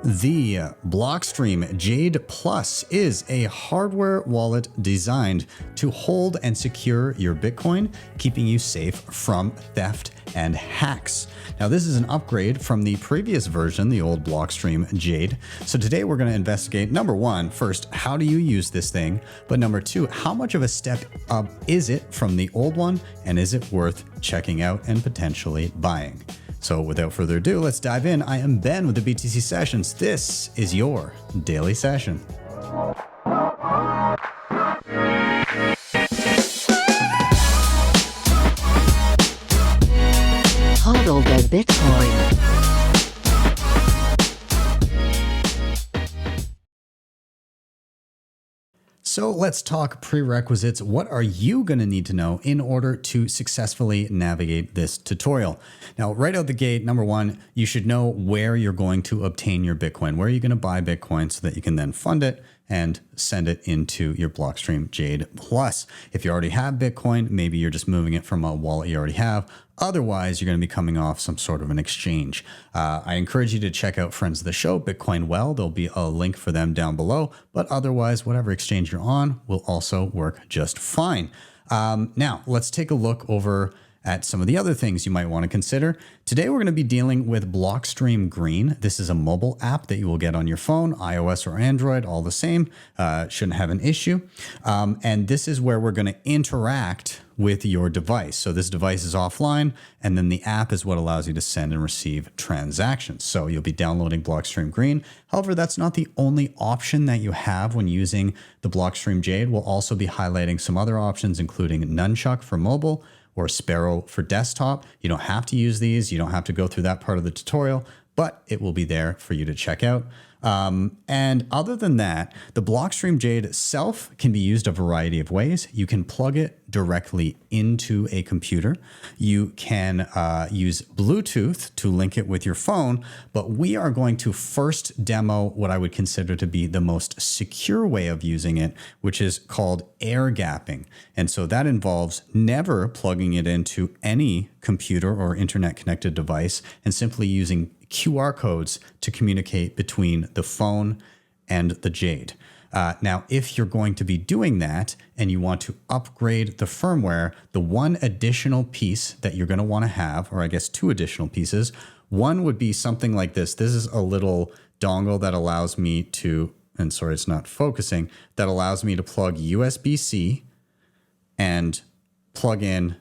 The Blockstream Jade Plus is a hardware wallet designed to hold and secure your Bitcoin, keeping you safe from theft and hacks. Now, this is an upgrade from the previous version, the old Blockstream Jade. So today we're going to investigate, number one, first, how do you use this thing? But number two, how much of a step up is it from the old one? And is it worth checking out and potentially buying? So without further ado, let's dive in. I am Ben with the BTC Sessions. This is your daily session. HODL the Bitcoin. So let's talk prerequisites. What are you going to need to know in order to successfully navigate this tutorial? Now, right out the gate, number one, you should know where you're going to obtain your Bitcoin. Where are you going to buy Bitcoin so that you can then fund it and send it into your Blockstream Jade Plus. If you already have Bitcoin, maybe you're just moving it from a wallet you already have. Otherwise, you're going to be coming off some sort of an exchange. I encourage you to check out friends of the show, Bitcoin Well. There'll be a link for them down below. But otherwise, whatever exchange you're on will also work just fine. Now, let's take a look over at some of the other things you might want to consider. Today, we're going to be dealing with Blockstream Green. This is a mobile app that you will get on your phone, iOS or Android, all the same. Shouldn't have an issue. And this is where we're going to interact with your device. So this device is offline, and then the app is what allows you to send and receive transactions. So you'll be downloading Blockstream Green. However, that's not the only option that you have when using the Blockstream Jade. We'll also be highlighting some other options, including Nunchuck for mobile, or Sparrow for desktop. You don't have to use these. You don't have to go through that part of the tutorial, but it will be there for you to check out. And other than that, the Blockstream Jade itself can be used a variety of ways. You can plug it directly into a computer. You can use Bluetooth to link it with your phone, but we are going to first demo what I would consider to be the most secure way of using it, which is called air gapping. And so that involves never plugging it into any computer or internet connected device and simply using QR codes to communicate between the phone and the Jade. Now, if you're going to be doing that and you want to upgrade the firmware, the one additional piece that you're going to want to have, or I guess two additional pieces, one would be something like this. This is a little dongle that allows me to, and sorry, it's not focusing, that allows me to plug USB-C and plug in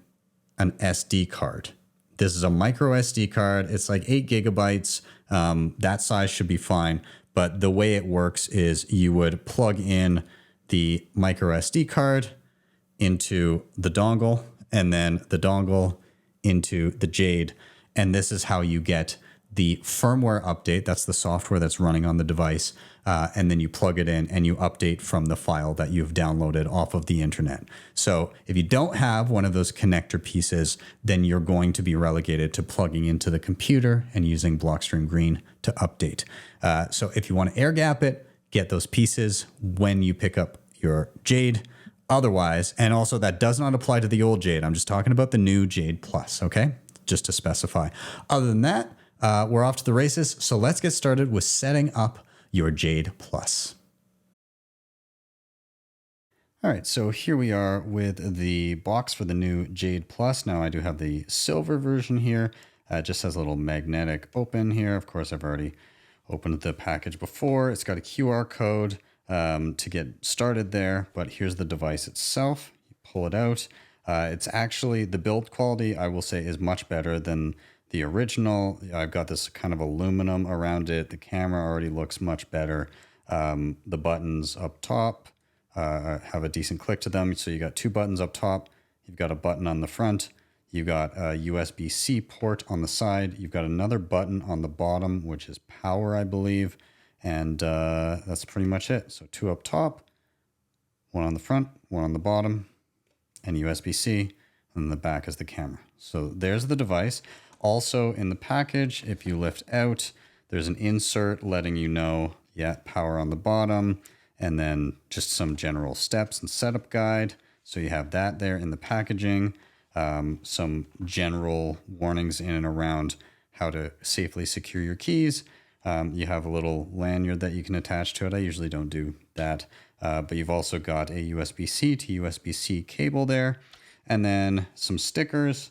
an SD card. This is a micro SD card. It's like 8 gigabytes. That size should be fine. But the way it works is you would plug in the micro SD card into the dongle and then the dongle into the Jade. And this is how you get the firmware update. That's the software that's running on the device. And then you plug it in and you update from the file that you've downloaded off of the internet. So if you don't have one of those connector pieces, then you're going to be relegated to plugging into the computer and using Blockstream Green to update. So if you want to air gap it, get those pieces when you pick up your Jade. Otherwise, and also that does not apply to the old Jade. I'm just talking about the new Jade Plus, okay? Just to specify. Other than that, we're off to the races. So let's get started with setting up your Jade Plus. All right, so here we are with the box for the new Jade Plus. Now I do have the silver version here. It just has a little magnetic open here. Of course, I've already opened the package before. It's got a QR code to get started there, but here's the device itself. You pull it out. It's actually, the build quality, I will say, is much better than the original. I've got this kind of aluminum around it. The camera already looks much better. The buttons up top have a decent click to them. So you got two buttons up top. You've got a button on the front. You've got a USB-C port on the side. You've got another button on the bottom, which is power, I believe. And that's pretty much it. So two up top, one on the front, one on the bottom, and USB-C. And the back is the camera. So there's the device. Also in the package, if you lift out, there's an insert letting you know, yeah, power on the bottom, and then just some general steps and setup guide. So you have that there in the packaging, some general warnings in and around how to safely secure your keys. You have a little lanyard that you can attach to it. I usually don't do that. But you've also got a USB-C to USB-C cable there, and then some stickers,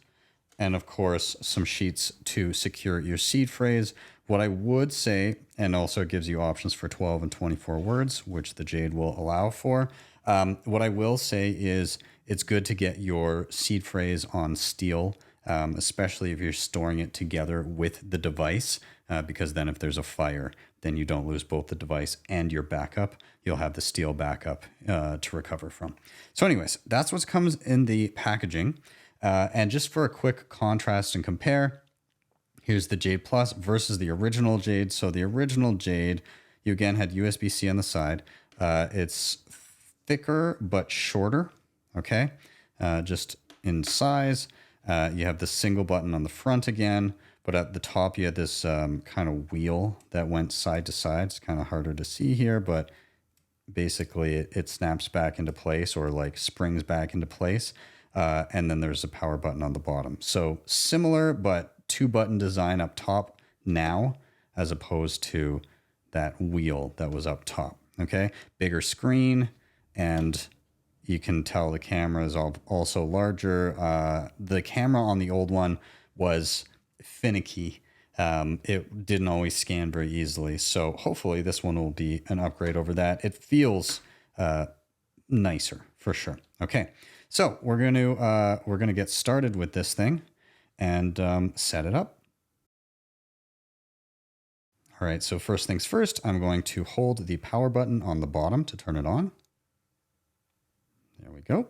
and of course, some sheets to secure your seed phrase. What I would say, and also gives you options for 12 and 24 words, which the Jade will allow for. What I will say is it's good to get your seed phrase on steel, especially if you're storing it together with the device, because then if there's a fire, then you don't lose both the device and your backup. You'll have the steel backup to recover from. So anyways, that's what comes in the packaging. And just for a quick contrast and compare, here's the Jade Plus versus the original Jade. So the original Jade, you again had USB-C on the side. It's thicker but shorter, okay? Just in size. You have the single button on the front again, but at the top you had this kind of wheel that went side to side. It's kind of harder to see here, but basically it snaps back into place, or like springs back into place. And then there's a power button on the bottom. So similar, but 2-button design up top now, as opposed to that wheel that was up top. Okay, bigger screen, and you can tell the camera is also larger. The camera on the old one was finicky. It didn't always scan very easily. So hopefully this one will be an upgrade over that. It feels nicer for sure. Okay, so we're gonna get started with this thing and set it up. All right, so first things first, I'm going to hold the power button on the bottom to turn it on. There we go.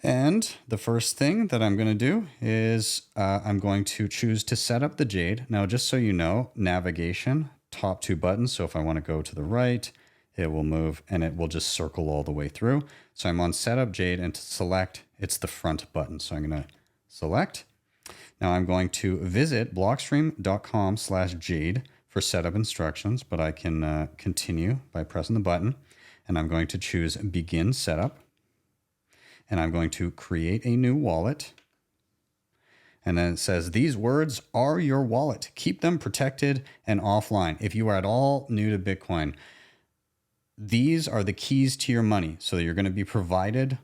And the first thing that I'm going to do is I'm going to choose to set up the Jade. Now, just so you know, navigation, top 2 buttons. So if I want to go to the right, it will move and it will just circle all the way through. So I'm on Setup Jade, and to select, it's the front button. So I'm going to select. Now I'm going to visit blockstream.com/Jade for setup instructions, but I can continue by pressing the button, and I'm going to choose Begin Setup, and I'm going to create a new wallet. And then it says, these words are your wallet. Keep them protected and offline. If you are at all new to Bitcoin, these are the keys to your money. So you're going to be provided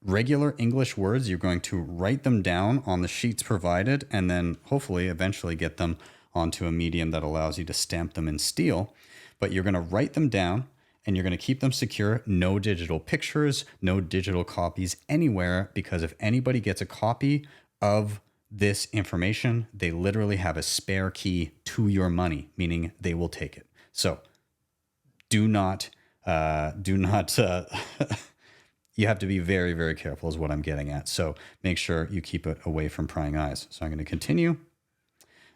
regular English words. You're going to write them down on the sheets provided, and then hopefully eventually get them onto a medium that allows you to stamp them in steel. But you're going to write them down, and you're going to keep them secure. No digital pictures, no digital copies anywhere, because if anybody gets a copy of this information, they literally have a spare key to your money, meaning they will take it. So do not you have to be very, very careful is what I'm getting at. So make sure you keep it away from prying eyes. So I'm going to continue,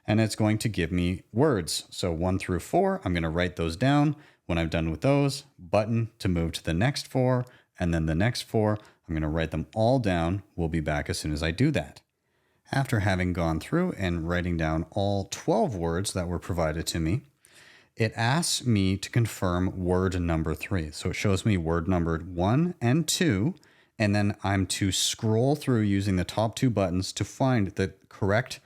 and it's going to give me words. So 1 through 4, I'm going to write those down. When I'm done with those, button to move to the next 4, and then the next 4, I'm going to write them all down. We'll be back as soon as I do that. After having gone through and writing down all 12 words that were provided to me, it asks me to confirm word number 3. So it shows me word numbered 1 and 2, and then I'm to scroll through using the top 2 buttons to find the correct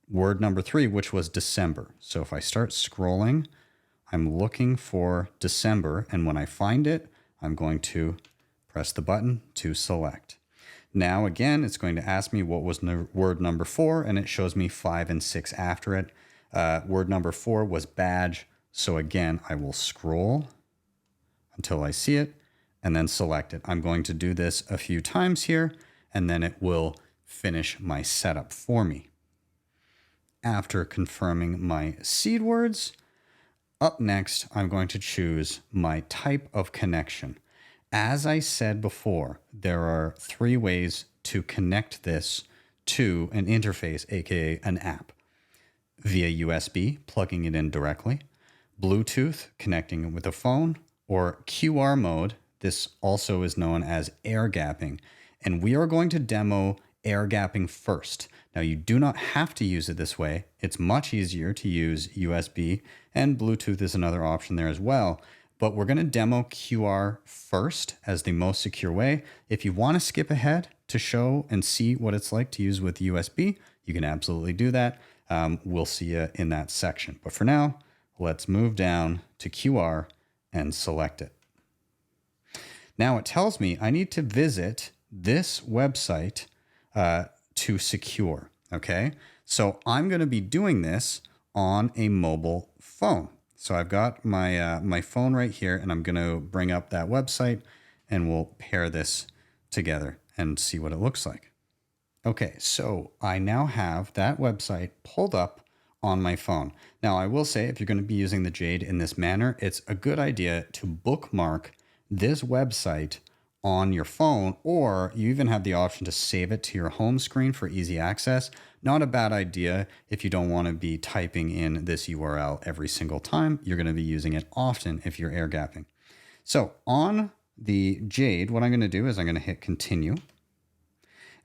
word number 3, which was December. So if I start scrolling, I'm looking for December, and when I find it, I'm going to press the button to select. Now again, it's going to ask me what was word number 4, and it shows me 5 and 6 after it. Word number 4 was badge. So again, I will scroll until I see it and then select it. I'm going to do this a few times here, and then it will finish my setup for me. After confirming my seed words, up next, I'm going to choose my type of connection. As I said before, there are 3 ways to connect this to an interface, aka an app. Via USB, plugging it in directly. Bluetooth, connecting it with a phone, or QR mode. This also is known as air gapping. And we are going to demo air gapping first. Now, you do not have to use it this way. It's much easier to use USB, and Bluetooth is another option there as well. But we're going to demo QR first as the most secure way. If you want to skip ahead to show and see what it's like to use with USB, you can absolutely do that. we'll see you in that section. But for now, let's move down to QR and select it. Now it tells me I need to visit this website to secure. Okay, so I'm going to be doing this on a mobile phone. So I've got my phone right here, and I'm going to bring up that website, and we'll pair this together and see what it looks like. Okay, so I now have that website pulled up on my phone. Now, I will say if you're going to be using the Jade in this manner, it's a good idea to bookmark this website on your phone, or you even have the option to save it to your home screen for easy access. Not a bad idea if you don't want to be typing in this URL every single time. You're going to be using it often if you're air gapping. So on the Jade, what I'm going to do is I'm going to hit continue.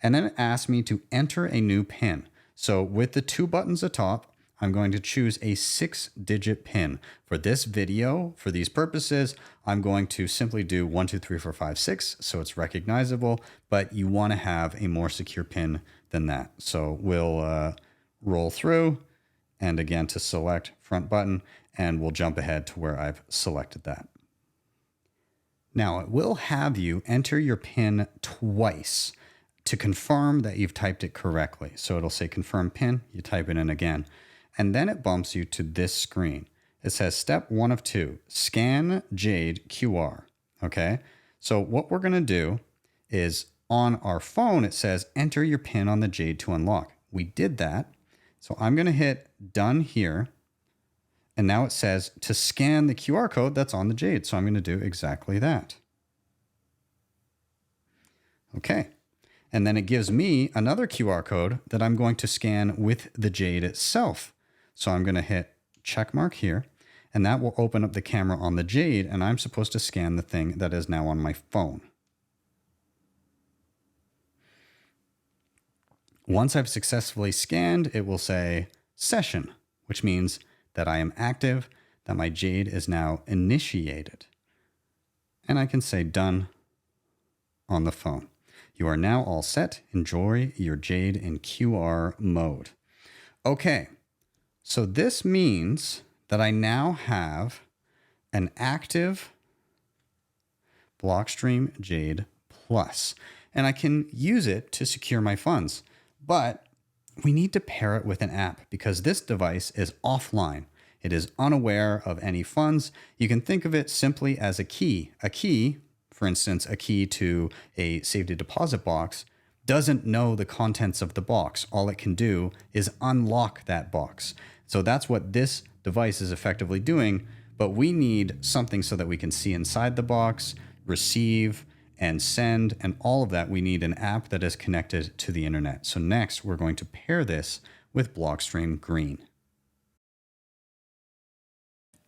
And then it asks me to enter a new PIN. So with the two buttons atop, I'm going to choose a 6-digit PIN. For this video, for these purposes, I'm going to simply do 1, 2, 3, 4, 5, 6, so it's recognizable, but you want to have a more secure PIN than that. So we'll roll through, and again to select front button, and we'll jump ahead to where I've selected that. Now it will have you enter your PIN twice to confirm that you've typed it correctly. So it'll say confirm PIN, you type it in again. And then it bumps you to this screen. It says step 1 of 2, scan Jade QR. Okay. So what we're going to do is on our phone, it says enter your PIN on the Jade to unlock. We did that. So I'm going to hit done here. And now it says to scan the QR code that's on the Jade. So I'm going to do exactly that. Okay. And then it gives me another QR code that I'm going to scan with the Jade itself. So I'm going to hit check mark here, and that will open up the camera on the Jade, and I'm supposed to scan the thing that is now on my phone. Once I've successfully scanned, it will say session, which means that I am active, that my Jade is now initiated. And I can say done on the phone. You are now all set. Enjoy your Jade in QR mode. Okay. So this means that I now have an active Blockstream Jade Plus, and I can use it to secure my funds. But we need to pair it with an app because this device is offline. It is unaware of any funds. You can think of it simply as a key. A key, for instance, a key to a safety deposit box, doesn't know the contents of the box. All it can do is unlock that box. So that's what this device is effectively doing, but we need something so that we can see inside the box, receive, and send, and all of that. We need an app that is connected to the internet. So next, we're going to pair this with Blockstream Green.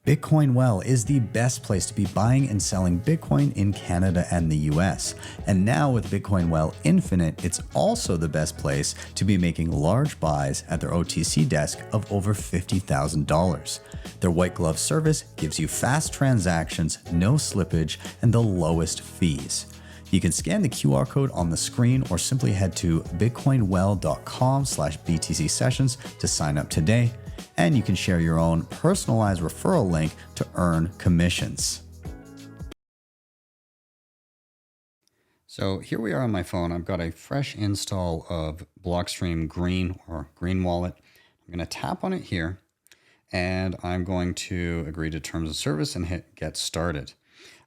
Bitcoin Well is the best place to be buying and selling Bitcoin in Canada and the US. And now with Bitcoin Well Infinite, it's also the best place to be making large buys at their OTC desk of over $50,000. Their white glove service gives you fast transactions, no slippage, and the lowest fees. You can scan the QR code on the screen or simply head to bitcoinwell.com/BTC sessions to sign up today. And you can share your own personalized referral link to earn commissions. So here we are on my phone. I've got a fresh install of Blockstream Green or Green Wallet. I'm going to tap on it here, and I'm going to agree to terms of service and hit get started.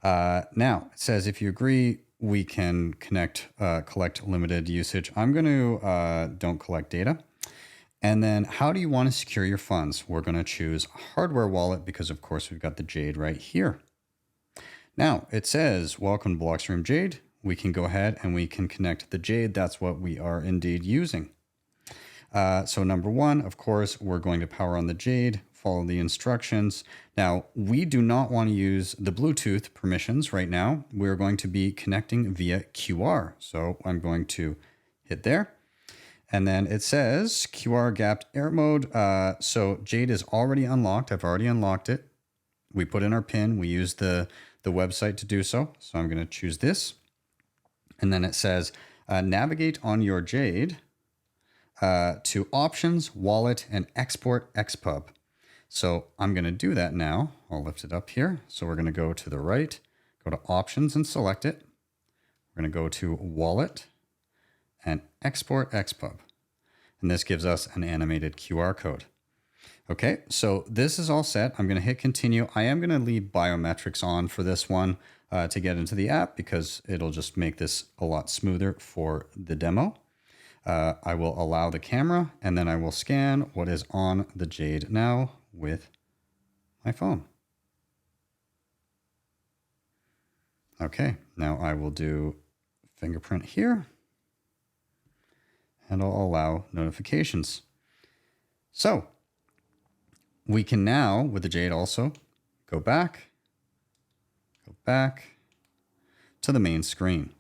Now it says if you agree, we can collect limited usage. I'm going to don't collect data. And then how do you want to secure your funds? We're going to choose hardware wallet because of course we've got the Jade right here. Now it says, welcome to Blockstream Jade. We can go ahead and we can connect the Jade. That's what we are indeed using. So number one, of course, we're going to power on the Jade, follow the instructions. Now we do not want to use the Bluetooth permissions right now. We're going to be connecting via QR. So I'm going to hit there. And then it says QR gapped air mode. So Jade is already unlocked. I've already unlocked it. We put in our PIN. We use the website to do so. So I'm going to choose this. And then it says navigate on your Jade to Options, Wallet, and Export XPub. So I'm going to do that now. I'll lift it up here. So we're going to go to the right, go to Options and select it. We're going to go to Wallet and Export XPub. And this gives us an animated QR code. Okay, so this is all set. I'm going to hit continue. I am going to leave biometrics on for this one to get into the app because it'll just make this a lot smoother for the demo. I will allow the camera and then I will scan what is on the Jade now with my phone. Okay, now I will do fingerprint here and I'll allow notifications. So we can now, with the Jade also, go back to the main screen.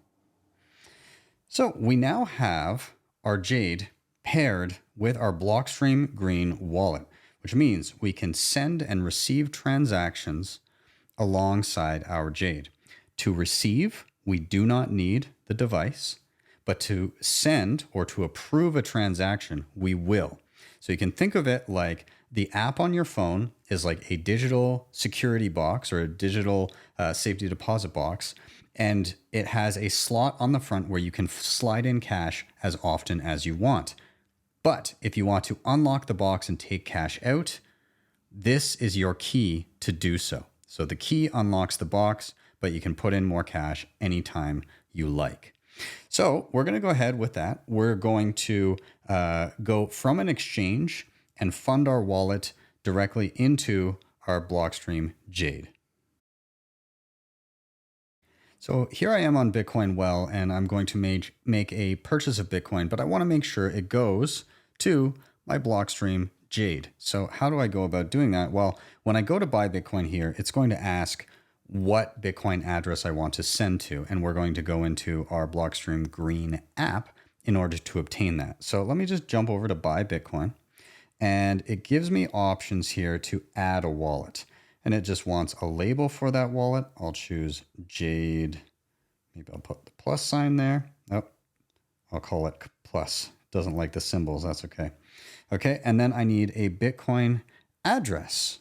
So we now have our Jade paired with our Blockstream Green wallet, which means we can send and receive transactions alongside our Jade. To receive, we do not need the device, but to send or to approve a transaction, we will. So you can think of it like the app on your phone is like a digital security box or a digital safety deposit box. And it has a slot on the front where you can slide in cash as often as you want. But if you want to unlock the box and take cash out, this is your key to do so. So the key unlocks the box, but you can put in more cash anytime you like. So we're going to go ahead with that. We're going to go from an exchange and fund our wallet directly into our Blockstream Jade. So here I am on Bitcoin Well, and I'm going to make a purchase of Bitcoin, but I want to make sure it goes to my Blockstream Jade. So how do I go about doing that? Well, when I go to buy Bitcoin here, it's going to ask what Bitcoin address I want to send to, and we're going to go into our Blockstream Green app in order to obtain that. So let me just jump over to buy Bitcoin, and it gives me options here to add a wallet. And it just wants a label for that wallet. I'll choose Jade. Maybe I'll put the plus sign there. Oh, I'll call it plus. Doesn't like the symbols. That's okay. Okay, and then I need a Bitcoin address.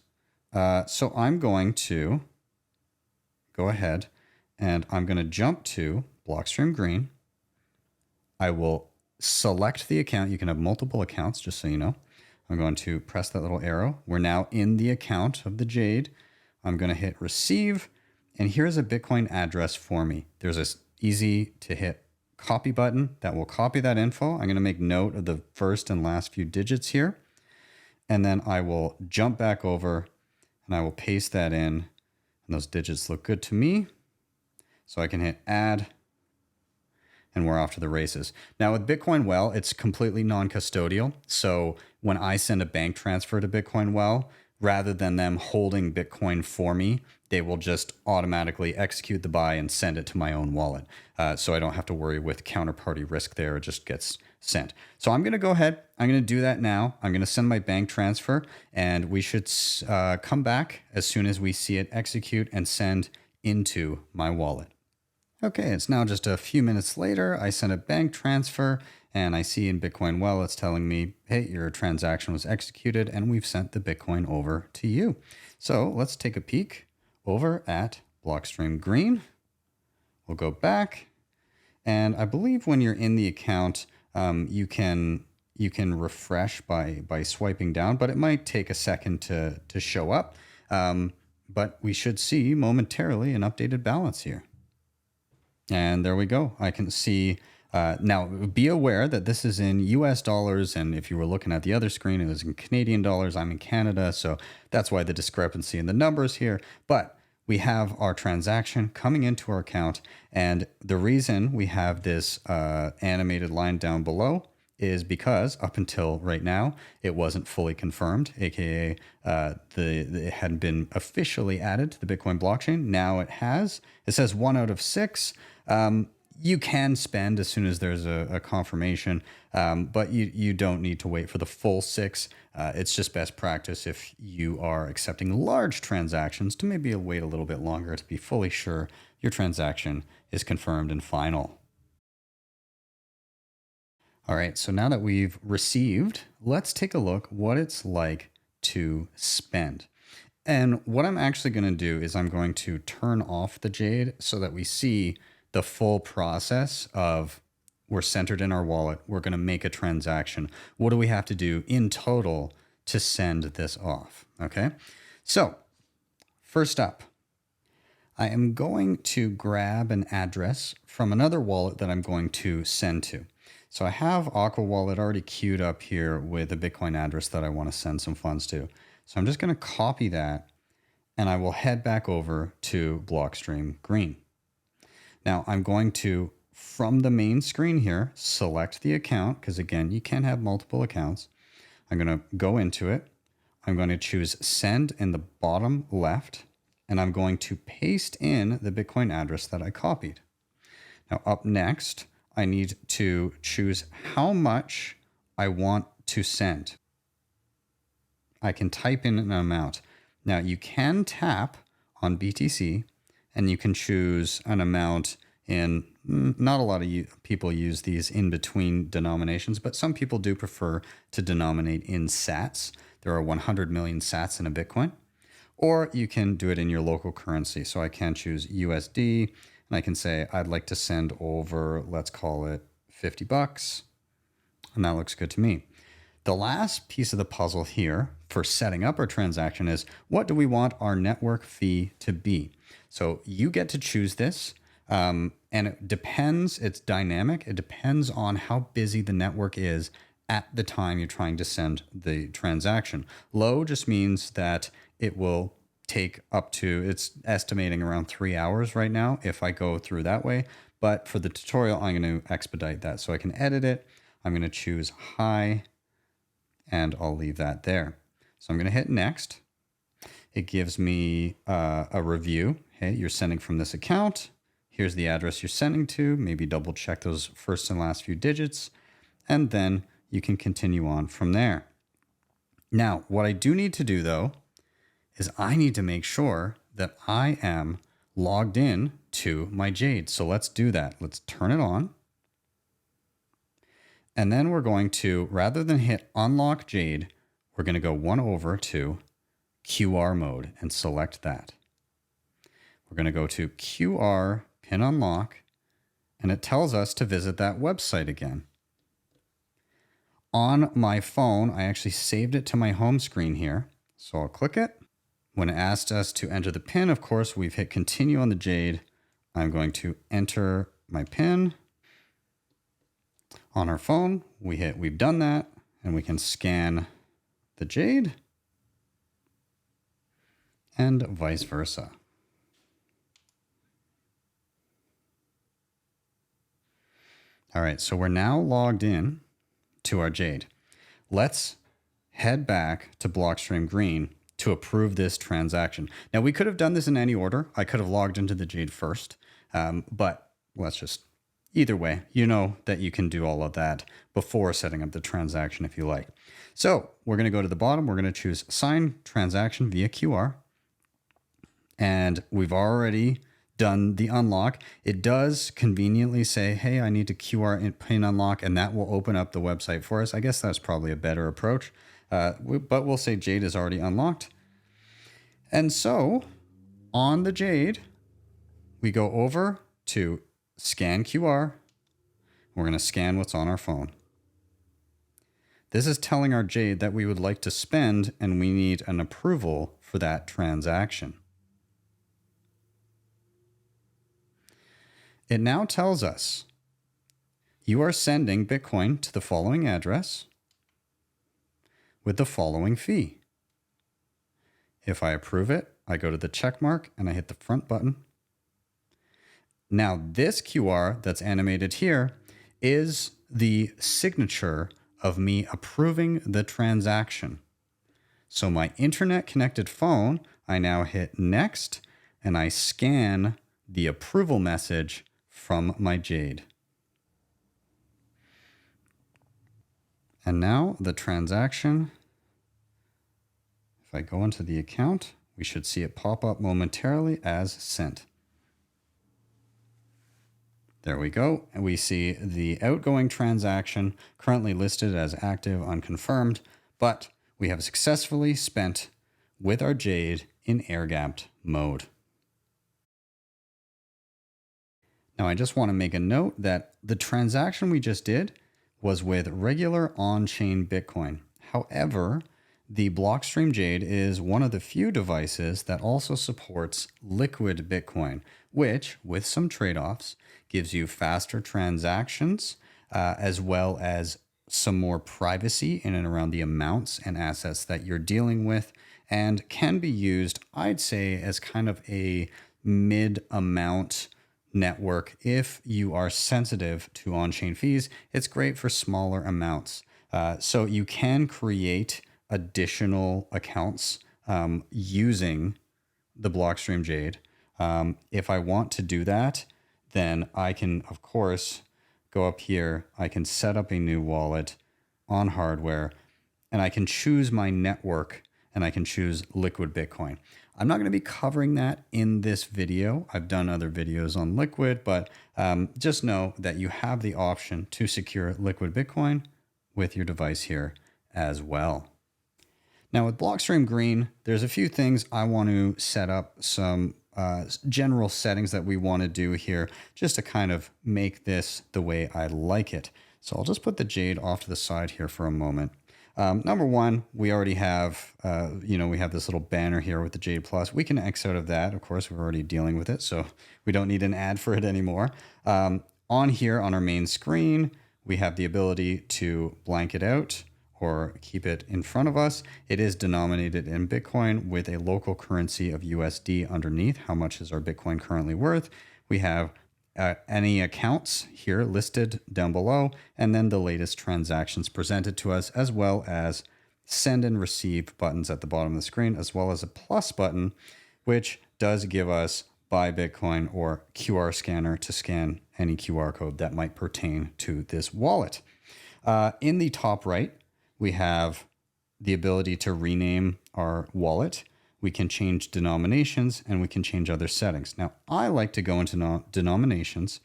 So I'm going to go ahead and I'm going to jump to Blockstream Green. I will select the account. You can have multiple accounts, just so you know. I'm going to press that little arrow. We're now in the account of the Jade. I'm going to hit receive, and here's a Bitcoin address for me. There's this easy to hit copy button that will copy that info. I'm going to make note of the first and last few digits here, and then I will jump back over and I will paste that in, and those digits look good to me. So I can hit add, and we're off to the races. Now with Bitcoin Well, it's completely non-custodial. So when I send a bank transfer to Bitcoin Well, rather than them holding Bitcoin for me, they will just automatically execute the buy and send it to my own wallet. So I don't have to worry with counterparty risk there. It just gets sent. So I'm going to go ahead. I'm going to do that now. I'm going to send my bank transfer, and we should come back as soon as we see it execute and send into my wallet. Okay, it's now just a few minutes later. I sent a bank transfer, and I see in Bitcoin Well, it's telling me, hey, your transaction was executed, and we've sent the Bitcoin over to you. So let's take a peek over at Blockstream Green. We'll go back, and I believe when you're in the account, you can refresh by swiping down, but it might take a second to show up. But we should see momentarily an updated balance here. And there we go. I can see, now be aware that this is in US dollars. And if you were looking at the other screen, it was in Canadian dollars. I'm in Canada. So that's why the discrepancy in the numbers here. But we have our transaction coming into our account. And the reason we have this animated line down below is because up until right now, it wasn't fully confirmed, aka it hadn't been officially added to the Bitcoin blockchain. Now it has. It says 1 out of 6. You can spend as soon as there's a confirmation, but you don't need to wait for the full 6. It's just best practice if you are accepting large transactions to maybe wait a little bit longer to be fully sure your transaction is confirmed and final. All right, so now that we've received, let's take a look what it's like to spend. And what I'm actually going to do is I'm going to turn off the Jade so that we see the full process of we're centered in our wallet. We're going to make a transaction. What do we have to do in total to send this off? Okay. So first up, I am going to grab an address from another wallet that I'm going to send to. So I have Aqua Wallet already queued up here with a Bitcoin address that I want to send some funds to. So I'm just going to copy that and I will head back over to Blockstream Green. Now I'm going to, from the main screen here, select the account because again, you can have multiple accounts. I'm going to go into it. I'm going to choose send in the bottom left and I'm going to paste in the Bitcoin address that I copied. Now up next, I need to choose how much I want to send. I can type in an amount. Now you can tap on BTC and you can choose an amount in, not a lot of people use these in between denominations, but some people do prefer to denominate in sats. There are 100 million sats in a Bitcoin. Or you can do it in your local currency. So I can choose USD and I can say I'd like to send over, let's call it $50. And that looks good to me. The last piece of the puzzle here for setting up our transaction is what do we want our network fee to be? So you get to choose this. And it depends, it's dynamic. It depends on how busy the network is at the time you're trying to send the transaction. Low just means that it will take up to, it's estimating around 3 hours right now if I go through that way. But for the tutorial, I'm going to expedite that. So I can edit it. I'm going to choose high and I'll leave that there. So I'm going to hit next. It gives me a review. Hey, you're sending from this account. Here's the address you're sending to. Maybe double check those first and last few digits. And then you can continue on from there. Now, what I do need to do though, is I need to make sure that I am logged in to my Jade. So let's do that. Let's turn it on. And then we're going to, rather than hit unlock Jade, we're going to go one over to QR mode and select that. We're going to go to QR pin unlock and it tells us to visit that website again. On my phone, I actually saved it to my home screen here. So I'll click it. When it asked us to enter the PIN, of course, we've hit continue on the Jade. I'm going to enter my PIN. On our phone, we've done that, and we can scan the Jade and vice versa. All right, so we're now logged in to our Jade. Let's head back to Blockstream Green to approve this transaction. Now, we could have done this in any order. I could have logged into the Jade first, but let's just, either way, you know that you can do all of that before setting up the transaction if you like. So we're going to go to the bottom. We're going to choose sign transaction via QR. And we've already done the unlock. It does conveniently say, hey, I need to QR pin unlock, and that will open up the website for us. I guess that's probably a better approach. But we'll say Jade is already unlocked. And so on the Jade, we go over to scan QR. We're going to scan what's on our phone. This is telling our Jade that we would like to spend and we need an approval for that transaction. It now tells us you are sending Bitcoin to the following address with the following fee. If I approve it, I go to the check mark and I hit the front button. Now this QR that's animated here is the signature of me approving the transaction. So my internet connected phone, I now hit next and I scan the approval message from my Jade. And now the transaction, if I go into the account, we should see it pop up momentarily as sent. There we go. And we see the outgoing transaction currently listed as active unconfirmed, but we have successfully spent with our Jade in air-gapped mode. Now I just want to make a note that the transaction we just did was with regular on-chain Bitcoin. However, the Blockstream Jade is one of the few devices that also supports liquid Bitcoin, which, with some trade-offs, gives you faster transactions, as well as some more privacy in and around the amounts and assets that you're dealing with, and can be used, I'd say, as kind of a mid-amount network. If you are sensitive to on-chain fees, it's great for smaller amounts. So you can create additional accounts using the Blockstream Jade. If I want to do that, then I can, of course, go up here. I can set up a new wallet on hardware, and I can choose my network, and I can choose liquid Bitcoin. I'm not going to be covering that in this video. I've done other videos on liquid, but just know that you have the option to secure liquid Bitcoin with your device here as well. Now with Blockstream Green, there's a few things I want to set up, some general settings that we want to do here just to kind of make this the way I like it. So I'll just put the Jade off to the side here for a moment. Number one, we already have, we have this little banner here with the Jade Plus. We can X out of that. Of course, we're already dealing with it, so we don't need an ad for it anymore. On here on our main screen, we have the ability to blank it out or keep it in front of us. It is denominated in Bitcoin with a local currency of USD underneath. How much is our Bitcoin currently worth? We have any accounts here listed down below, and then the latest transactions presented to us, as well as send and receive buttons at the bottom of the screen, as well as a plus button, which does give us buy Bitcoin or QR scanner to scan any QR code that might pertain to this wallet. In the top right, we have the ability to rename our wallet. We can change denominations, and we can change other settings. Now, I like to go into denominations,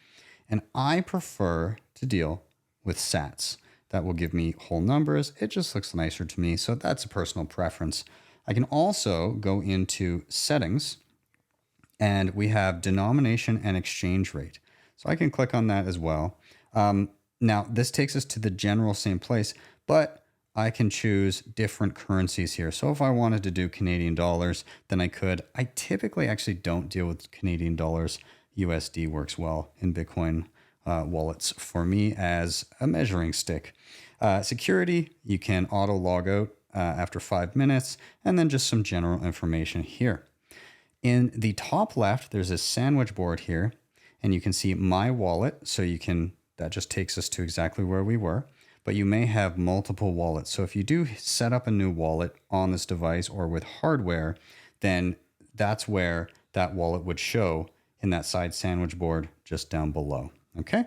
and I prefer to deal with sats. That will give me whole numbers. It just looks nicer to me, so that's a personal preference. I can also go into settings, and we have denomination and exchange rate. So I can click on that as well. Now, this takes us to the general same place, but I can choose different currencies here. So if I wanted to do Canadian dollars, then I could. I typically actually don't deal with Canadian dollars. USD works well in Bitcoin wallets for me as a measuring stick. Security, you can auto log out after 5 minutes, and then just some general information here. In the top left, there's a sandwich board here, and you can see my wallet. So that just takes us to exactly where we were. But you may have multiple wallets. So if you do set up a new wallet on this device or with hardware, then that's where that wallet would show in that side sandwich board just down below. Okay.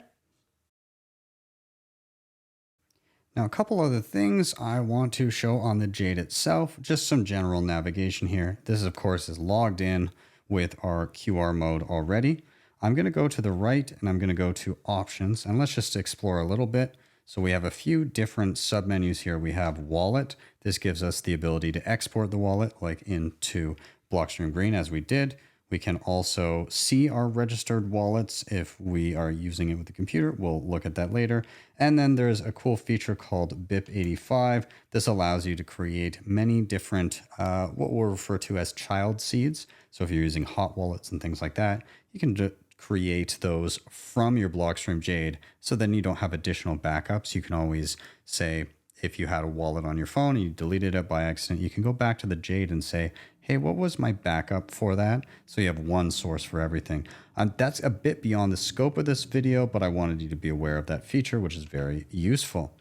Now, a couple other things I want to show on the Jade itself, just some general navigation here. This, of course, is logged in with our QR mode already. I'm going to go to the right, and I'm going to go to options, and let's just explore a little bit. So we have a few different submenus here. We have wallet. This gives us the ability to export the wallet like into Blockstream Green as we did. We can also see our registered wallets if we are using it with the computer. We'll look at that later. And then there's a cool feature called BIP85. This allows you to create many different, what we'll refer to as child seeds. So if you're using hot wallets and things like that, you can create those from your Blockstream Jade. So then you don't have additional backups. You can always say, if you had a wallet on your phone and you deleted it by accident, you can go back to the Jade and say, hey, what was my backup for that? So you have one source for everything. That's a bit beyond the scope of this video, but I wanted you to be aware of that feature, which is very useful.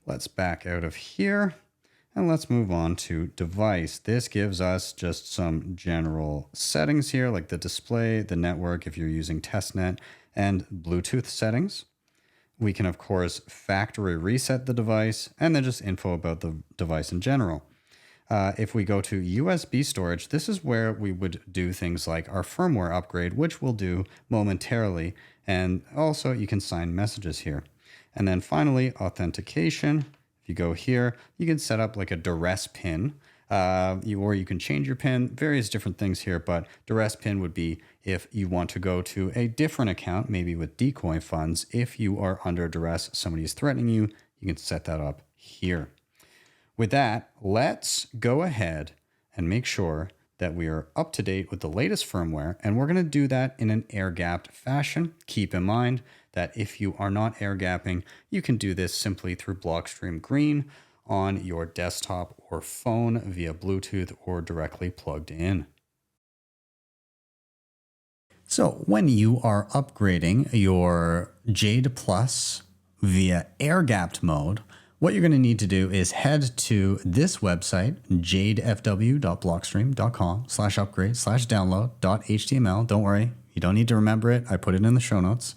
Let's back out of here. And let's move on to device. This gives us just some general settings here, like the display, the network, if you're using testnet, and Bluetooth settings. We can, of course, factory reset the device, and then just info about the device in general. If we go to USB storage, this is where we would do things like our firmware upgrade, which we'll do momentarily. And also you can sign messages here. And then finally, authentication. If you go here, you can set up like a duress pin, or you can change your pin, various different things here. But duress pin would be if you want to go to a different account, maybe with decoy funds. If you are under duress, somebody is threatening you, you can set that up here. With that, let's go ahead and make sure that we are up to date with the latest firmware, and we're going to do that in an air-gapped fashion. Keep in mind that if you are not air-gapping, you can do this simply through Blockstream Green on your desktop or phone via Bluetooth or directly plugged in. So when you are upgrading your Jade Plus via air-gapped mode, what you're going to need to do is head to this website, jadefw.blockstream.com/upgrade/download.html. Don't worry, you don't need to remember it. I put it in the show notes.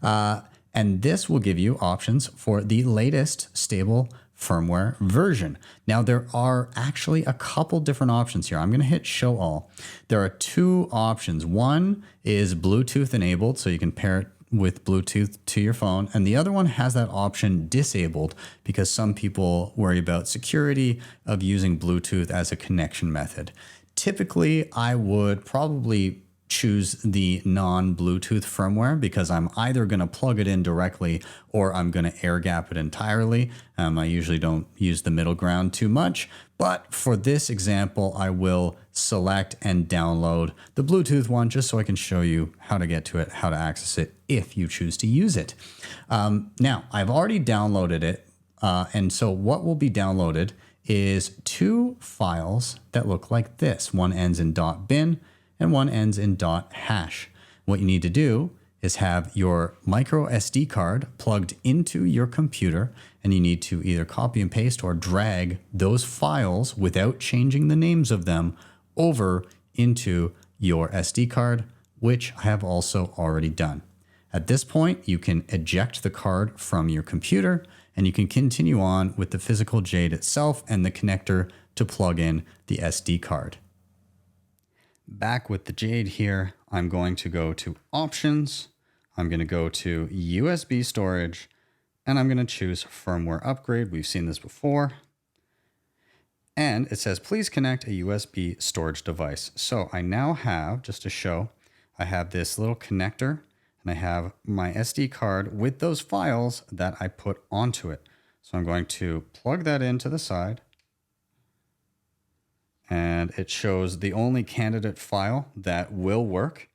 And this will give you options for the latest stable firmware version. Now, there are actually a couple different options here. I'm going to hit show all. There are two options. One is Bluetooth enabled, so you can pair it with Bluetooth to your phone, and the other one has that option disabled because some people worry about security of using Bluetooth as a connection method. Typically, I would probably choose the non-Bluetooth firmware because I'm either going to plug it in directly or I'm going to air gap it entirely. I usually don't use the middle ground too much, but for this example, I will select and download the Bluetooth one just so I can show you how to get to it, how to access it if you choose to use it. Now, I've already downloaded it, and so what will be downloaded is two files that look like this. One ends in .bin and one ends in .hash. What you need to do is have your micro SD card plugged into your computer, and you need to either copy and paste or drag those files without changing the names of them over into your SD card, which I have also already done. At this point, you can eject the card from your computer, and you can continue on with the physical Jade itself and the connector to plug in the SD card. Back with the Jade here, I'm going to go to Options, I'm going to go to USB storage, and I'm going to choose Firmware Upgrade. We've seen this before. And it says, please connect a USB storage device. So I now have, just to show, I have this little connector, and I have my SD card with those files that I put onto it. So I'm going to plug that into the side. And it shows the only candidate file that will work,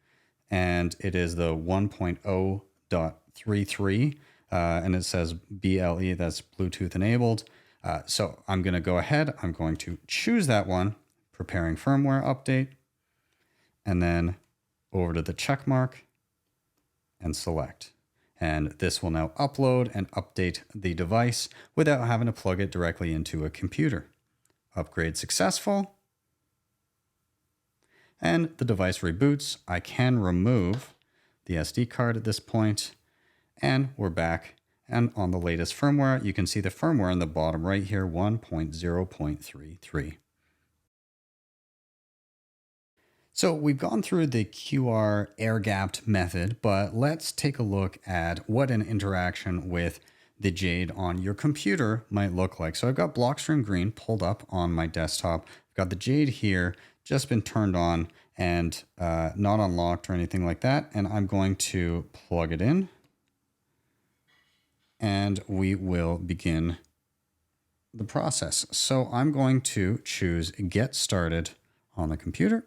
and it is the 1.0.33, and it says BLE, that's Bluetooth enabled. So I'm going to go ahead, I'm going to choose that one, preparing firmware update, and then over to the check mark and select. And this will now upload and update the device without having to plug it directly into a computer. Upgrade successful. And the device reboots. I can remove the SD card at this point, and we're back. And on the latest firmware, you can see the firmware in the bottom right here, 1.0.33. So we've gone through the QR air-gapped method, but let's take a look at what an interaction with the Jade on your computer might look like. So I've got Blockstream Green pulled up on my desktop. I've got the Jade here, just been turned on and not unlocked or anything like that. And I'm going to plug it in, and we will begin the process. So I'm going to choose Get Started on the computer.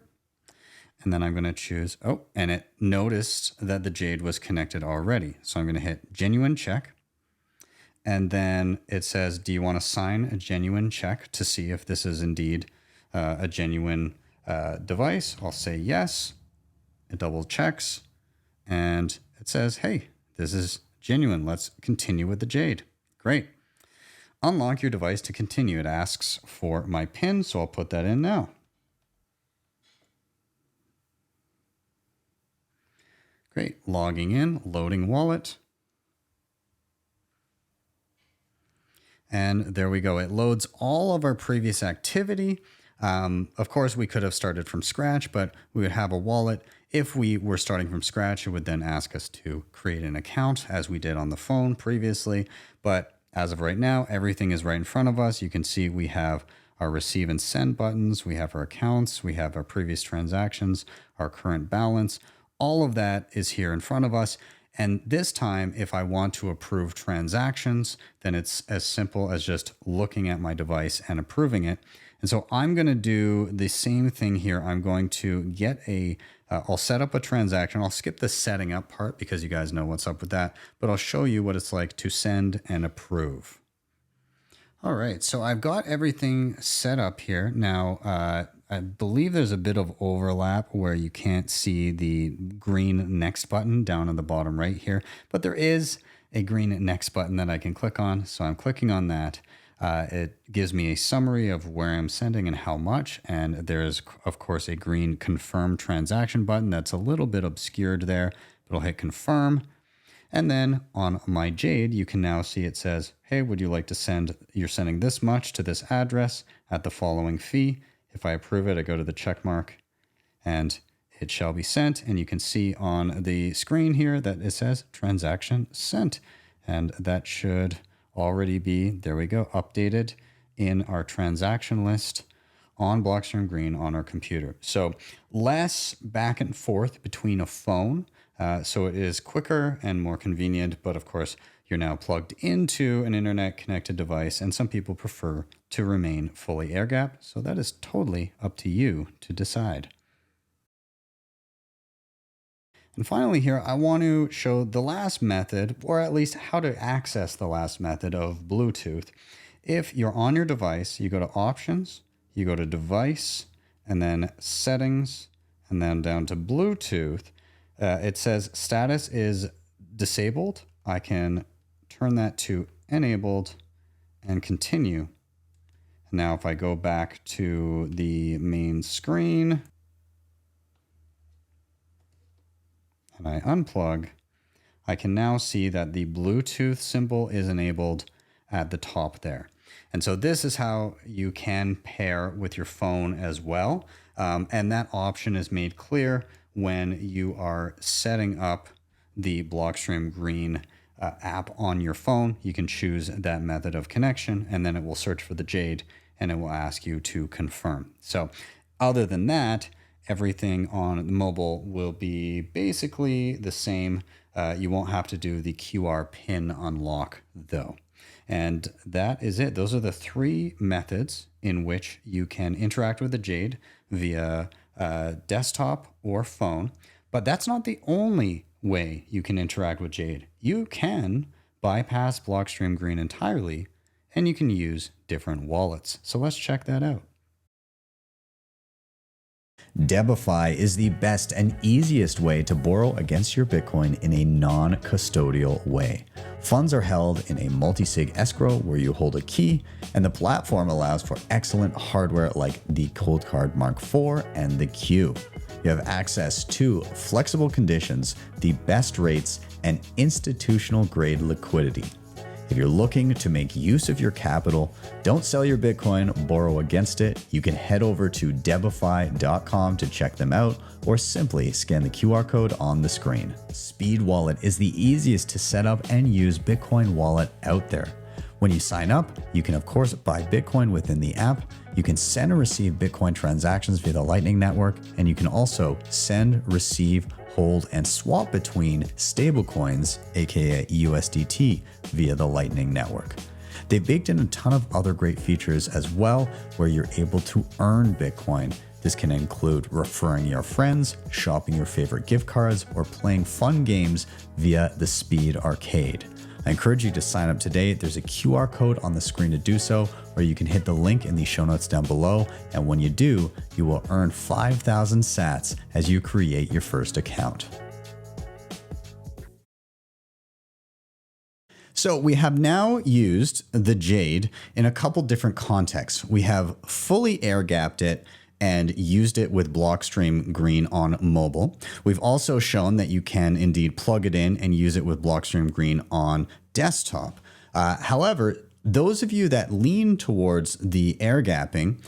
And then I'm going to choose, and it noticed that the Jade was connected already. So I'm going to hit Genuine Check. And then it says, do you want to sign a genuine check to see if this is indeed a genuine device? I'll say yes. It double checks. And it says, hey, this is genuine. Let's continue with the Jade. Great. Unlock your device to continue. It asks for my PIN, so I'll put that in now. Great. Logging in, loading wallet. And there we go. It loads all of our previous activity. Of course, we could have started from scratch, but we would have a wallet. If we were starting from scratch, it would then ask us to create an account as we did on the phone previously. But as of right now, everything is right in front of us. You can see we have our receive and send buttons. We have our accounts. We have our previous transactions, our current balance. All of that is here in front of us. And this time, if I want to approve transactions, then it's as simple as just looking at my device and approving it. And so I'm going to do the same thing here. I'm going to get I'll set up a transaction. I'll skip the setting up part because you guys know what's up with that, but I'll show you what it's like to send and approve. All right, so I've got everything set up here. Now, I believe there's a bit of overlap where you can't see the green next button down on the bottom right here, but there is a green next button that I can click on. So I'm clicking on that. It gives me a summary of where I'm sending and how much. And there's, of course, a green confirm transaction button that's a little bit obscured there, but I'll hit confirm. And then on my Jade, you can now see it says, hey, would you like to send, you're sending this much to this address at the following fee. If I approve it, I go to the check mark and it shall be sent. And you can see on the screen here that it says transaction sent. And that should already be, there we go, updated in our transaction list on Blockstream Green on our computer. So less back and forth between a phone. So it is quicker and more convenient, but of course you're now plugged into an internet connected device and some people prefer to remain fully air gapped. So that is totally up to you to decide. And finally here, I want to show the last method, or at least how to access the last method of Bluetooth. If you're on your device, you go to Options, you go to Device, and then Settings, and then down to Bluetooth. It says status is disabled. I can turn that to enabled and continue. Now, if I go back to the main screen, and I unplug, I can now see that the Bluetooth symbol is enabled at the top there. And so this is how you can pair with your phone as well. And that option is made clear when you are setting up the Blockstream Green app on your phone. You can choose that method of connection, and then it will search for the Jade and it will ask you to confirm. So other than that, everything on the mobile will be basically the same. You won't have to do the QR pin unlock though. And that is it. Those are the three methods in which you can interact with the Jade via desktop or phone. But that's not the only way you can interact with Jade. You can bypass Blockstream Green entirely, and you can use different wallets. So let's check that out. DEBIFI is the best and easiest way to borrow against your Bitcoin in a non-custodial way. Funds are held in a multi-sig escrow where you hold a key, and the platform allows for excellent hardware like the Cold Card Mark IV and the Q. You have access to flexible conditions, the best rates, and institutional grade liquidity. If you're looking to make use of your capital, don't sell your Bitcoin, borrow against it. You can head over to DEBIFI.com to check them out, or simply scan the QR code on the screen. Speed Wallet is the easiest to set up and use Bitcoin wallet out there. When you sign up, you can of course buy Bitcoin within the app. You can send and receive Bitcoin transactions via the Lightning Network, and you can also send, receive, hold, and swap between stablecoins, aka USDT, via the Lightning Network. They've baked in a ton of other great features as well, where you're able to earn Bitcoin. This can include referring your friends, shopping your favorite gift cards, or playing fun games via the Speed Arcade. I encourage you to sign up today. There's a QR code on the screen to do so, or you can hit the link in the show notes down below. And when you do, you will earn 5,000 sats as you create your first account. So we have now used the Jade in a couple different contexts. We have fully air gapped it and used it with Blockstream Green on mobile. We've also shown that you can indeed plug it in and use it with Blockstream Green on desktop. However, those of you that lean towards the air gapping,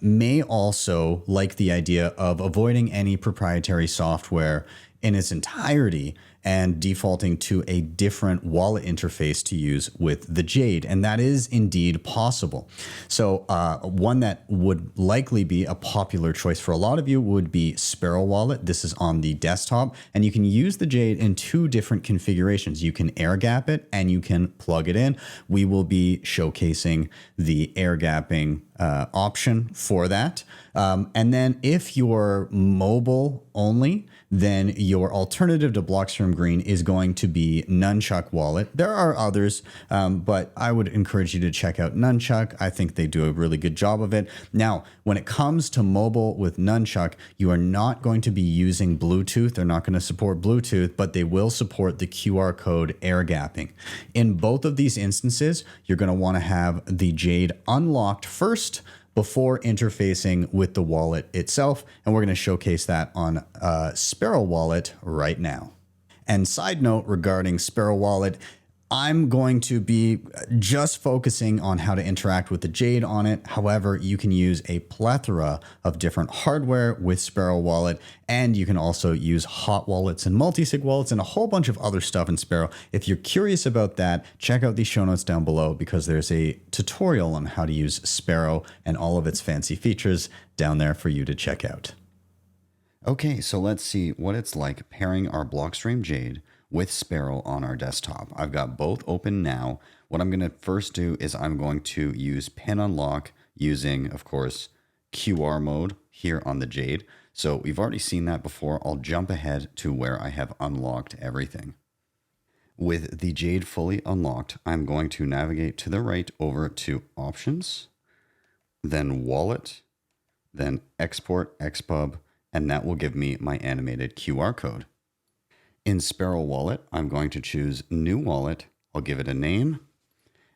may also like the idea of avoiding any proprietary software in its entirety and defaulting to a different wallet interface to use with the Jade. And that is indeed possible. So one that would likely be a popular choice for a lot of you would be Sparrow Wallet. This is on the desktop, and you can use the Jade in two different configurations. You can air gap it and you can plug it in. We will be showcasing the air gapping option for that. And then if you're mobile only, then your alternative to Blockstream Green is going to be Nunchuck Wallet. There are others, but I would encourage you to check out Nunchuck. I think they do a really good job of it. Now, when it comes to mobile with Nunchuck, you are not going to be using Bluetooth. They're not going to support Bluetooth, but they will support the QR code air gapping. In both of these instances, you're going to want to have the Jade unlocked first before interfacing with the wallet itself. And we're going to showcase that on Sparrow Wallet right now. And side note regarding Sparrow Wallet, I'm going to be just focusing on how to interact with the Jade on it. However, you can use a plethora of different hardware with Sparrow Wallet, and you can also use hot wallets and multi-sig wallets and a whole bunch of other stuff in Sparrow. If you're curious about that, check out the show notes down below because there's a tutorial on how to use Sparrow and all of its fancy features down there for you to check out. Okay, so let's see what it's like pairing our Blockstream Jade with Sparrow on our desktop. I've got both open now. What I'm going to first do is I'm going to use pin unlock using, of course, QR mode here on the Jade. So we've already seen that before. I'll jump ahead to where I have unlocked everything. With the Jade fully unlocked, I'm going to navigate to the right over to Options, then Wallet, then Export XPub, and that will give me my animated QR code. In Sparrow Wallet, I'm going to choose New Wallet. I'll give it a name,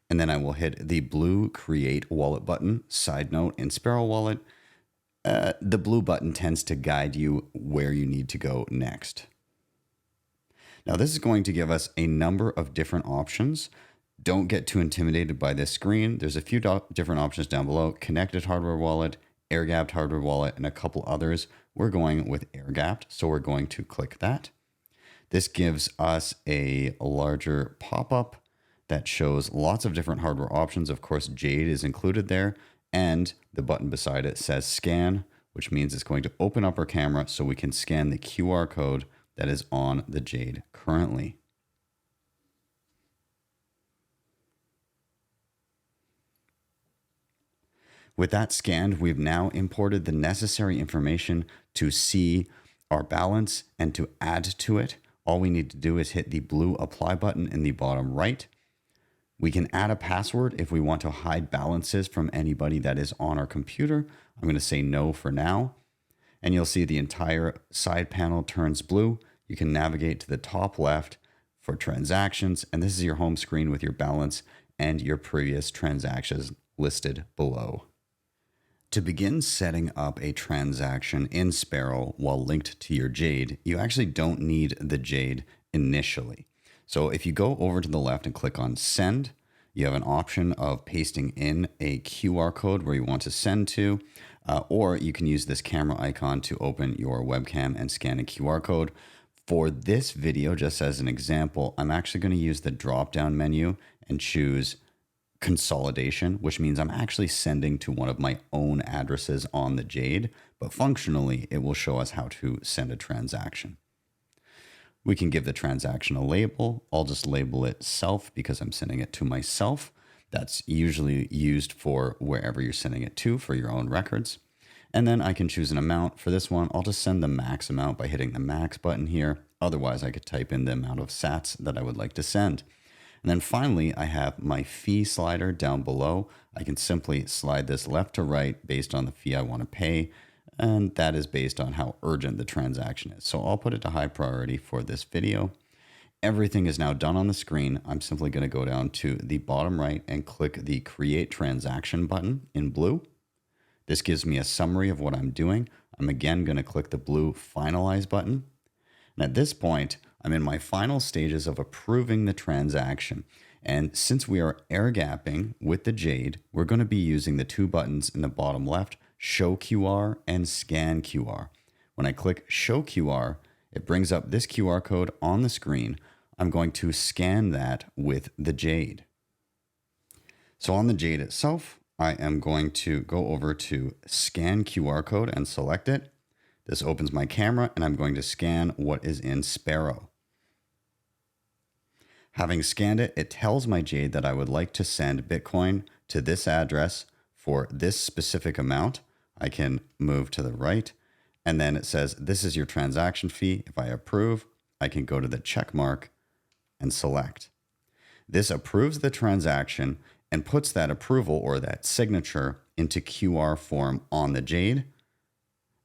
and then I will hit the blue Create Wallet button. Side note, in Sparrow Wallet, the blue button tends to guide you where you need to go next. Now, this is going to give us a number of different options. Don't get too intimidated by this screen. There's a few different options down below: connected hardware wallet, air-gapped hardware wallet, and a couple others. We're going with air-gapped, so we're going to click that. This gives us a larger pop-up that shows lots of different hardware options. Of course, Jade is included there, and the button beside it says scan, which means it's going to open up our camera so we can scan the QR code that is on the Jade currently. With that scanned, we've now imported the necessary information to see our balance and to add to it. All we need to do is hit the blue apply button in the bottom right. We can add a password if we want to hide balances from anybody that is on our computer. I'm going to say no for now. And you'll see the entire side panel turns blue. You can navigate to the top left for transactions. And this is your home screen with your balance and your previous transactions listed below. To begin setting up a transaction in Sparrow while linked to your Jade, you actually don't need the Jade initially. So if you go over to the left and click on Send, you have an option of pasting in a QR code where you want to send to, or you can use this camera icon to open your webcam and scan a QR code. For this video, just as an example, I'm actually going to use the drop-down menu and choose consolidation, which means I'm actually sending to one of my own addresses on the Jade, but functionally it will show us how to send a transaction. We can give the transaction a label. I'll just label it self because I'm sending it to myself. That's usually used for wherever you're sending it to for your own records. And then I can choose an amount. For this one, I'll just send the max amount by hitting the max button here. Otherwise, I could type in the amount of sats that I would like to send. And then finally, I have my fee slider down below. I can simply slide this left to right based on the fee I want to pay. And that is based on how urgent the transaction is. So I'll put it to high priority for this video. Everything is now done on the screen. I'm simply going to go down to the bottom right and click the Create Transaction button in blue. This gives me a summary of what I'm doing. I'm again going to click the blue Finalize button. And at this point, I'm in my final stages of approving the transaction. And since we are air gapping with the Jade, we're going to be using the two buttons in the bottom left, Show QR and Scan QR. When I click Show QR, it brings up this QR code on the screen. I'm going to scan that with the Jade. So on the Jade itself, I am going to go over to Scan QR code and select it. This opens my camera and I'm going to scan what is in Sparrow. Having scanned it, it tells my Jade that I would like to send Bitcoin to this address for this specific amount. I can move to the right, and then it says, this is your transaction fee. If I approve, I can go to the check mark and select. This approves the transaction and puts that approval or that signature into QR form on the Jade.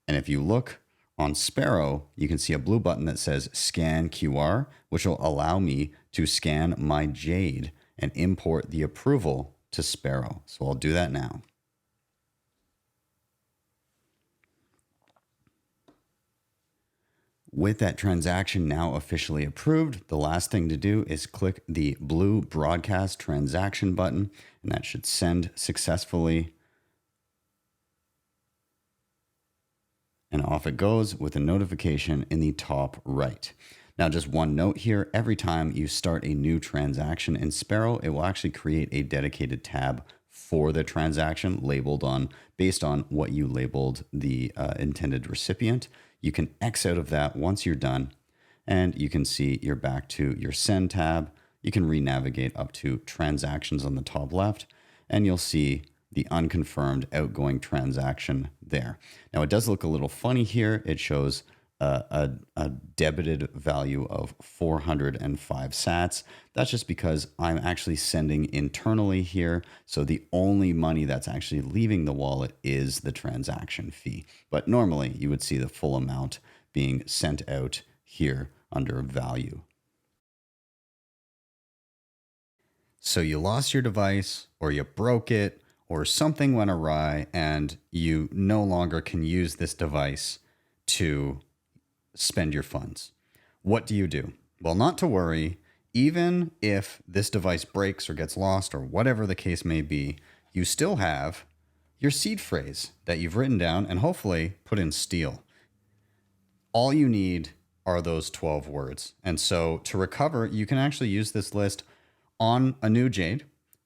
And if you look on Sparrow, you can see a blue button that says Scan QR, which will allow me to scan my Jade and import the approval to Sparrow. So I'll do that now. With that transaction now officially approved, the last thing to do is click the blue broadcast transaction button, and that should send successfully. And off it goes with a notification in the top right. Now, just one note here, every time you start a new transaction in Sparrow, it will actually create a dedicated tab for the transaction labeled on, based on what you labeled the intended recipient. You can X out of that once you're done, and you can see you're back to your send tab. You can re-navigate up to transactions on the top left, and you'll see the unconfirmed outgoing transaction there. Now, it does look a little funny here. It shows a debited value of 405 sats. That's just because I'm actually sending internally here. So the only money that's actually leaving the wallet is the transaction fee. But normally you would see the full amount being sent out here under value. So you lost your device, or you broke it, or something went awry and you no longer can use this device to spend your funds. What do you do? Well, not to worry. Even if this device breaks or gets lost or whatever the case may be, you still have your seed phrase that you've written down and hopefully put in steel. All you need are those 12 words. And so to recover, you can actually use this list on a new Jade,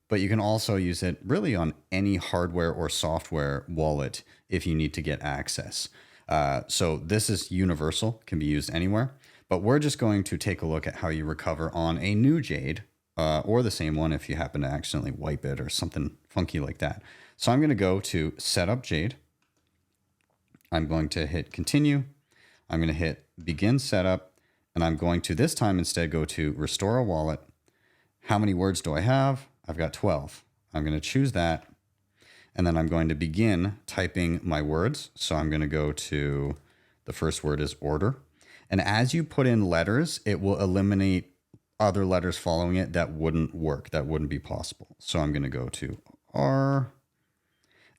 but you can also use it really on any hardware or software wallet if you need to get access. So this is universal, can be used anywhere, but we're just going to take a look at how you recover on a new Jade or the same one if you happen to accidentally wipe it or something funky like that. So I'm going to go to Setup Jade. I'm going to hit Continue. I'm going to hit Begin Setup, and I'm going to this time instead go to Restore a Wallet. How many words do I have? I've got 12. I'm going to choose that. And then I'm going to begin typing my words. So I'm going to go to, the first word is order. And as you put in letters, it will eliminate other letters following it that wouldn't work, that wouldn't be possible. So I'm going to go to R,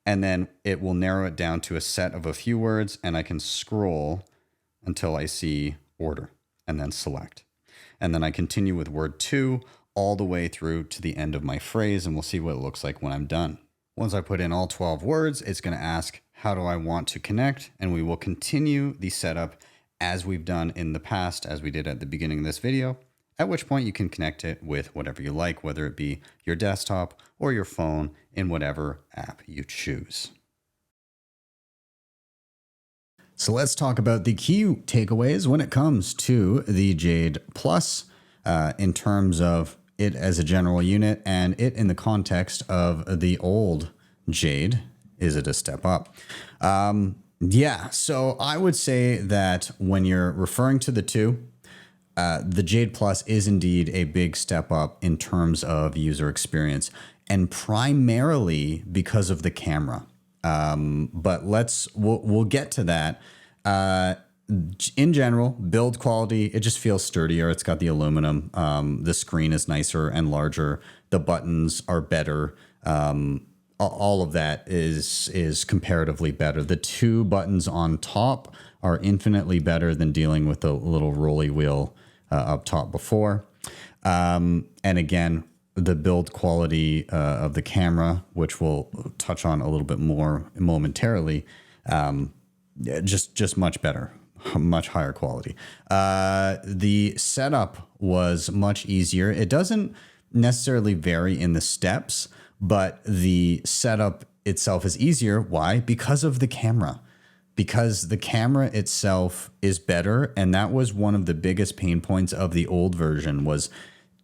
and then it will narrow it down to a set of a few words, and I can scroll until I see order and then select. And then I continue with word 2 all the way through to the end of my phrase, and we'll see what it looks like when I'm done. Once I put in all 12 words, it's going to ask, how do I want to connect? And we will continue the setup as we've done in the past, as we did at the beginning of this video, at which point you can connect it with whatever you like, whether it be your desktop or your phone in whatever app you choose. So let's talk about the key takeaways when it comes to the Jade Plus in terms of it as a general unit and it in the context of the old Jade. Is it a step up? Yeah, so I would say that when you're referring to the two, the Jade Plus is indeed a big step up in terms of user experience, and primarily because of the camera. But we'll get to that. In general, build quality, it just feels sturdier. It's got the aluminum. The screen is nicer and larger. The buttons are better. All of that is comparatively better. The two buttons on top are infinitely better than dealing with the little rolly wheel up top before. And again, the build quality of the camera, which we'll touch on a little bit more momentarily, just much better, much higher quality. The setup was much easier. It doesn't necessarily vary in the steps, but the setup itself is easier. Why? Because of the camera. Because the camera itself is better, and that was one of the biggest pain points of the old version was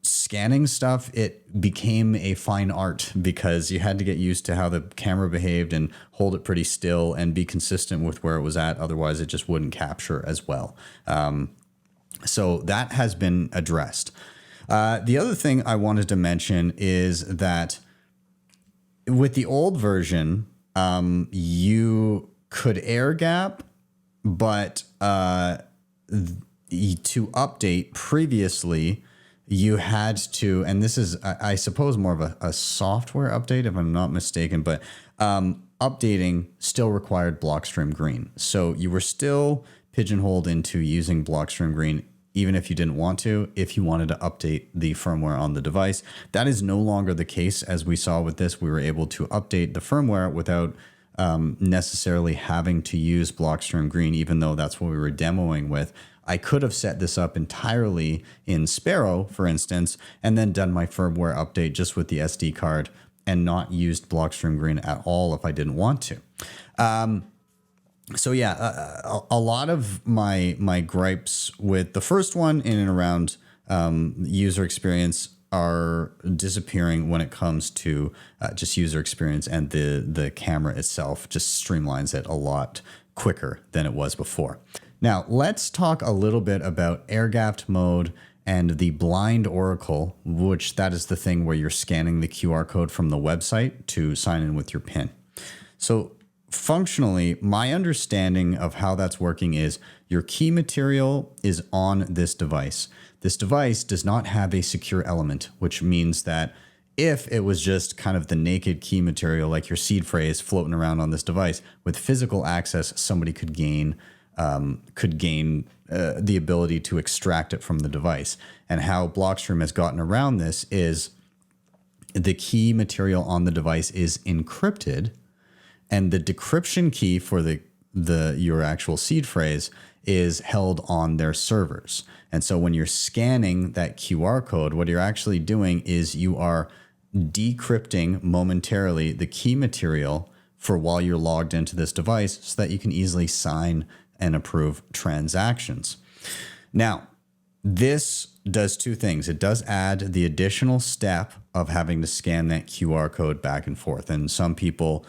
scanning stuff. It became a fine art because you had to get used to how the camera behaved and hold it pretty still and be consistent with where it was at. Otherwise, it just wouldn't capture as well. So that has been addressed. The other thing I wanted to mention is that with the old version, you could air gap, but to update previously, you had to, and this is, I suppose, more of a software update, if I'm not mistaken, but updating still required Blockstream Green. So you were still pigeonholed into using Blockstream Green, even if you didn't want to, if you wanted to update the firmware on the device. That is no longer the case. As we saw with this, we were able to update the firmware without necessarily having to use Blockstream Green, even though that's what we were demoing with. I could have set this up entirely in Sparrow, for instance, and then done my firmware update just with the SD card and not used Blockstream Green at all if I didn't want to. So yeah, a lot of my gripes with the first one in and around user experience are disappearing when it comes to just user experience, and the camera itself just streamlines it a lot quicker than it was before. Now, let's talk a little bit about air-gapped mode and the blind oracle, which that is the thing where you're scanning the QR code from the website to sign in with your PIN. So functionally, my understanding of how that's working is your key material is on this device. This device does not have a secure element, which means that if it was just kind of the naked key material, like your seed phrase floating around on this device, with physical access, somebody could gain the ability to extract it from the device. And how Blockstream has gotten around this is the key material on the device is encrypted, and the decryption key for your actual seed phrase is held on their servers. And so when you're scanning that QR code, what you're actually doing is you are decrypting momentarily the key material for while you're logged into this device so that you can easily sign and approve transactions. Now, this does two things. It does add the additional step of having to scan that QR code back and forth. And some people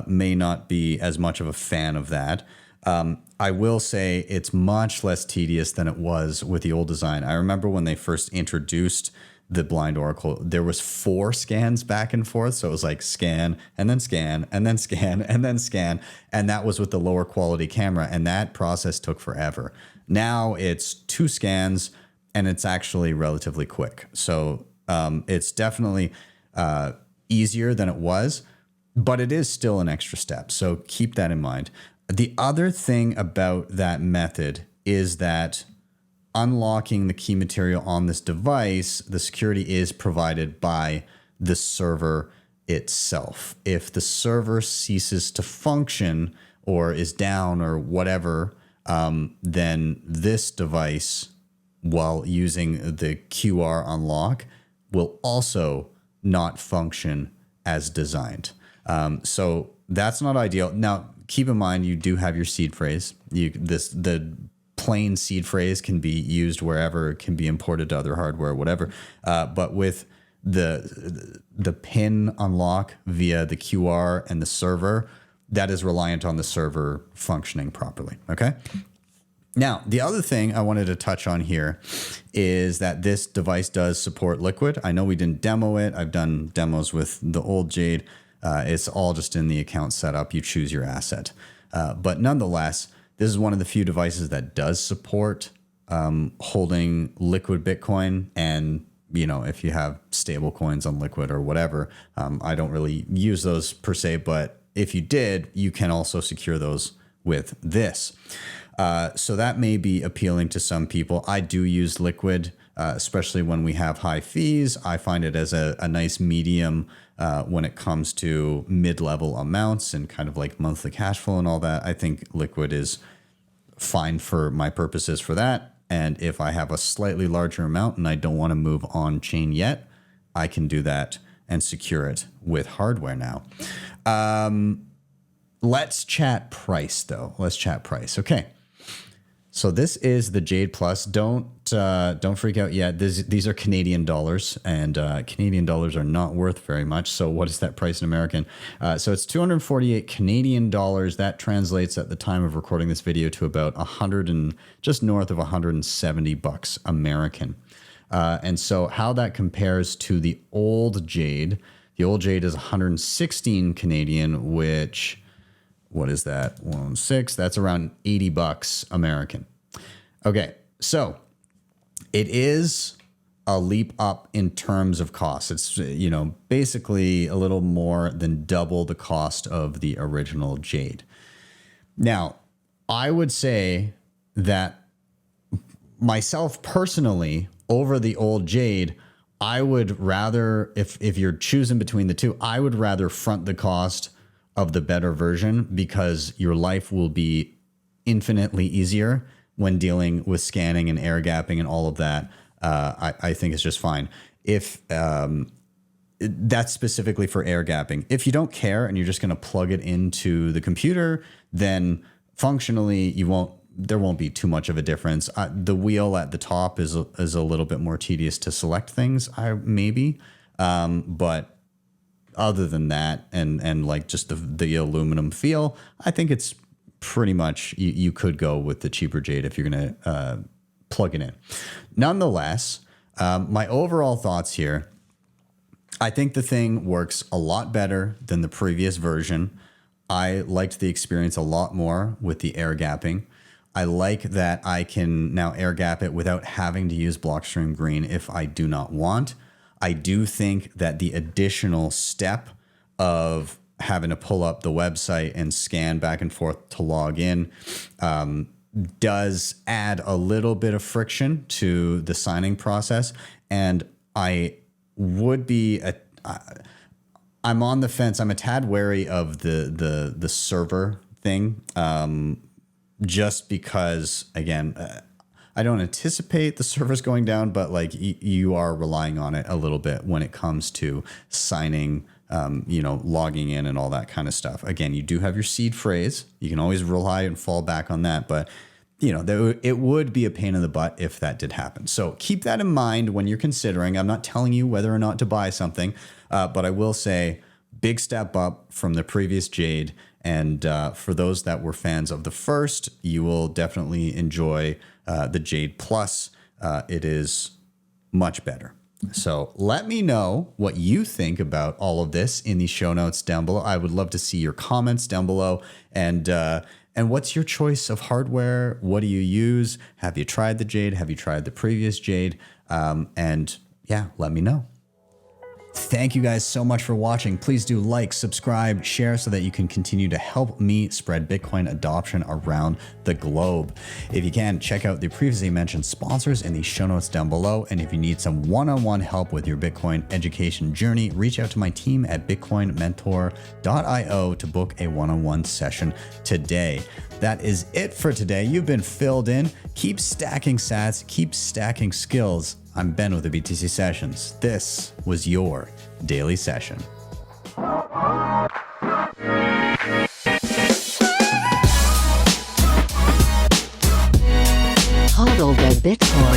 may not be as much of a fan of that. I will say it's much less tedious than it was with the old design. I remember when they first introduced the blind oracle, there was 4 scans back and forth. So it was like scan and then scan and then scan and then scan. And that was with the lower quality camera. And that process took forever. Now it's 2 scans and it's actually relatively quick. So it's definitely easier than it was, but it is still an extra step. So keep that in mind. The other thing about that method is that unlocking the key material on this device, the security is provided by the server itself. If the server ceases to function or is down or whatever, then this device, while using the QR unlock, will also not function as designed. So that's not ideal. Now, keep in mind, you do have your seed phrase. The plain seed phrase can be used wherever, it can be imported to other hardware, whatever. But with the PIN unlock via the QR and the server, that is reliant on the server functioning properly. Okay. Now, the other thing I wanted to touch on here is that this device does support Liquid. I know we didn't demo it. I've done demos with the old Jade. It's all just in the account setup. You choose your asset. But nonetheless, this is one of the few devices that does support holding Liquid Bitcoin. And, you know, if you have stable coins on Liquid or whatever, I don't really use those per se. But if you did, you can also secure those with this. So that may be appealing to some people. I do use Liquid especially when we have high fees. I find it as a nice medium when it comes to mid-level amounts and kind of like monthly cash flow and all that. I think Liquid is fine for my purposes for that. And if I have a slightly larger amount and I don't want to move on chain yet, I can do that and secure it with hardware now. Let's chat price though. Let's chat price. Okay. So this is the Jade Plus. Don't freak out yet. These are Canadian dollars, and Canadian dollars are not worth very much. So what is that price in American? So it's 248 Canadian dollars. That translates at the time of recording this video to about just north of 170 bucks American. And so how that compares to the old Jade is 116 Canadian, which, what is that? 116. That's around 80 bucks American. Okay, so it is a leap up in terms of cost. It's, basically a little more than double the cost of the original Jade. Now, I would say that myself personally, over the old Jade, I would rather, if you're choosing between the two, I would rather front the cost of the better version, because your life will be infinitely easier when dealing with scanning and air gapping and all of that. I think it's just fine. If that's specifically for air gapping. If you don't care and you're just going to plug it into the computer, then functionally there won't be too much of a difference. The wheel at the top is a little bit more tedious to select things, maybe, but other than that, and like just the aluminum feel, I think it's pretty much, you could go with the cheaper Jade if you're going to plug it in. Nonetheless, my overall thoughts here, I think the thing works a lot better than the previous version. I liked the experience a lot more with the air gapping. I like that I can now air gap it without having to use Blockstream Green if I do not want. I do think that the additional step of having to pull up the website and scan back and forth to log in does add a little bit of friction to the signing process. And I would be, I'm on the fence. I'm a tad wary of the server thing, just because, again, I don't anticipate the servers going down, but like you are relying on it a little bit when it comes to signing, logging in and all that kind of stuff. Again, you do have your seed phrase. You can always rely and fall back on that, but it would be a pain in the butt if that did happen. So keep that in mind when you're considering. I'm not telling you whether or not to buy something, but I will say big step up from the previous Jade. And for those that were fans of the first, you will definitely enjoy the Jade Plus. It is much better. So let me know what you think about all of this in the show notes down below. I would love to see your comments down below. And what's your choice of hardware? What do you use? Have you tried the Jade? Have you tried the previous Jade? And yeah, let me know. Thank you guys so much for watching. Please do like, subscribe, share so that you can continue to help me spread Bitcoin adoption around the globe. If you can, check out the previously mentioned sponsors in the show notes down below. And if you need some one-on-one help with your Bitcoin education journey, reach out to my team at bitcoinmentor.io to book a one-on-one session today. That is it for today. You've been filled in. Keep stacking sats, keep stacking skills. I'm Ben with the BTC Sessions. This was your daily session. HODL the Bitcoin.